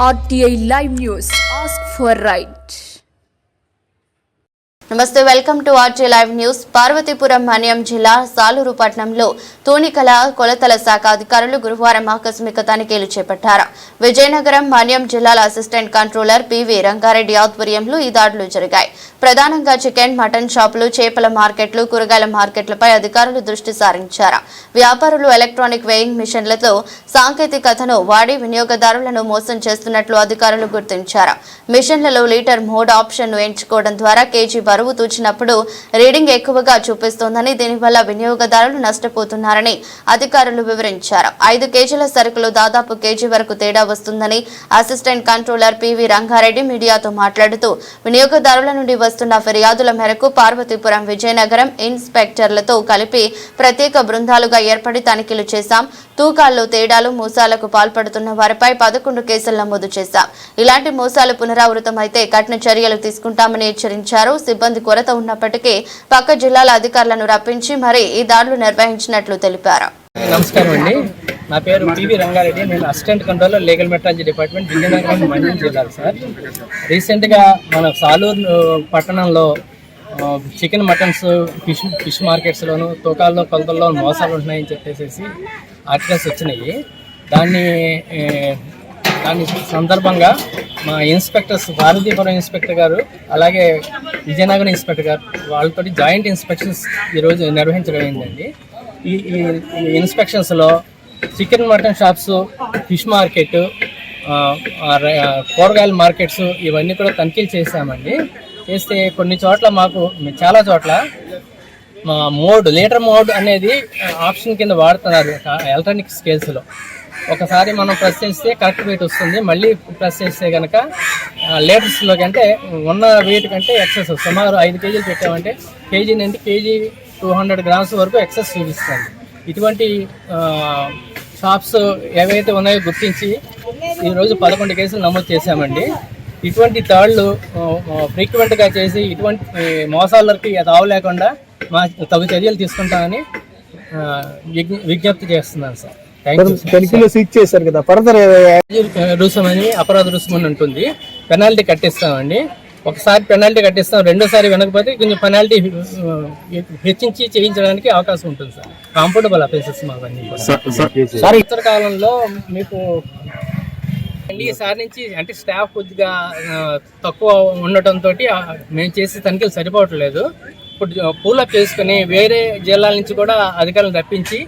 RTI Live News. Ask for right. నమస్తే, welcome to RT live news. Parvathipuram Manyam జిల్లా సాలూరు పట్టణంలో తూనికల కొలతల శాఖ అధికారులు గురువారం ఆకస్మిక తనిఖీలు చేపట్టారు. విజయనగరం మన్యం జిల్లాల అసిస్టెంట్ కంట్రోలర్ పివి రంగారెడ్డి ఆధ్వర్యంలో ఈ దాడులు జరిగాయి. ప్రధానంగా చికెన్, మటన్ షాపులు, చేపల మార్కెట్లు, కూరగాయల మార్కెట్లపై అధికారులు దృష్టి సారించారు. వ్యాపారులు ఎలక్ట్రానిక్ వేయింగ్ మిషన్లతో సాంకేతికతను వాడి వినియోగదారులను మోసం చేస్తున్నట్లు అధికారులు గుర్తించారు. మిషన్లలో లీటర్ మోడ్ ఆప్షన్ను ఎంచుకోవడం ద్వారా కేజీ బరువు తూచినప్పుడు రీడింగ్ ఎక్కువగా చూపిస్తోందని, దీనివల్ల వినియోగదారులు నష్టపోతున్నారని అధికారులు వివరించారు. 5 కేజీల సరుకులు దాదాపు కేజీ వరకు తేడా వస్తుందని అసిస్టెంట్ కంట్రోలర్ పివి రంగారెడ్డి మీడియాతో మాట్లాడుతూ, వినియోగదారుల నుండి వస్తున్న ఫిర్యాదుల మేరకు పార్వతీపురం, విజయనగరం ఇన్స్పెక్టర్లతో కలిపి ప్రత్యేక బృందాలుగా ఏర్పడి తనిఖీలు చేశాం. తూకాల్లో తేడాలు, మోసాలకు పాల్పడుతున్న వారిపై 11 కేసులు నమోదు చేశాం. ఇలాంటి మోసాలు పునరావృతమైతే కఠిన చర్యలు తీసుకుంటామని హెచ్చరించారు. సిబ్బంది కొరత ఉన్నప్పటికీ పక్క జిల్లాల అధికారులను రప్పించి మరీ ఈ దాడులు నిర్వహించినట్లు తెలిపారు. నమస్కారం అండి, నా పేరు పివి రంగారెడ్డి. నేను assistant controller legal metrology department, Vizianagaram Manyam జిల్లాలో సార్. రీసెంట్గా మన సాలూరు పట్టణంలో చికెన్, మటన్స్, ఫిష్ మార్కెట్స్లోను తూకాల్లో కొలతల్లో మోసాలు ఉంటున్నాయని చెప్పేసి ఆర్టికల్స్ వచ్చినాయి. దాని సందర్భంగా మా ఇన్స్పెక్టర్స్, పార్వతీపురం ఇన్స్పెక్టర్ గారు అలాగే విజయనగరం ఇన్స్పెక్టర్ గారు వాళ్ళతో జాయింట్ ఇన్స్పెక్షన్స్ ఈరోజు నిర్వహించడం అయిందండి. ఈ ఇన్స్పెక్షన్స్లో chicken, mutton shops, fish market, కూరగాయల మార్కెట్స్ ఇవన్నీ కూడా తనిఖీలు చేసామండి. చేస్తే కొన్ని చోట్ల చాలా చోట్ల లీటర్ మోడ్ అనేది ఆప్షన్ కింద వాడుతున్నారు ఎలక్ట్రానిక్ స్కేల్స్లో. ఒకసారి మనం ప్రెస్ చేస్తే కరెక్ట్ వెయిట్ వస్తుంది, మళ్ళీ ప్రెస్ చేస్తే కనుక లీటర్స్లోకి అంటే ఉన్న వెయిట్ కంటే ఎక్సెస్, సుమారు 5 కేజీలు పెట్టామంటే కేజీ నుండి కేజీ 200 గ్రామ్స్ వరకు ఎక్సెస్ చూపిస్తుంది. ఇటువంటి షాప్స్ ఏవైతే ఉన్నాయో గుర్తించి ఈరోజు 11 కేసులు నమోదు చేశామండి. ఇటువంటి దాడులు ఫ్రీక్వెంట్గా చేసి ఇటువంటి మోసాలకి తావు లేకుండా తగు చర్యలు తీసుకుంటామని విజ్ఞప్తి చేస్తున్నాను సార్. చేశారు కదా, ఫర్దర్ రుసుమని అపరాధ రుసుమని ఉంటుంది, పెనాల్టీ కట్టిస్తామండి. ఒకసారి పెనాల్టీ కట్టిస్తాం, రెండోసారి వినకపోతే కొంచెం పెనాల్టీ హెచ్చించి చేయించడానికి అవకాశం ఉంటుంది సార్. కాంపౌండబుల్ అఫెన్సెస్ మావన్నీ. ఉత్తర కాలంలో మీకు ఈసారి నుంచి అంటే స్టాఫ్ కొద్దిగా తక్కువ ఉండటంతో మేము చేసే తనిఖీలు సరిపోవట్లేదు. ఇప్పుడు పూలప్ చేసుకుని వేరే జిల్లాల నుంచి కూడా అధికారులను రప్పించి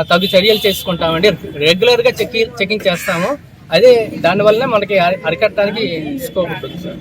తగు చర్యలు చేసుకుంటామండి. రెగ్యులర్గా చెకింగ్ చేస్తాము. అదే దానివల్లనే మనకి అరికట్టడానికి స్కోప్ ఉంటుంది సార్.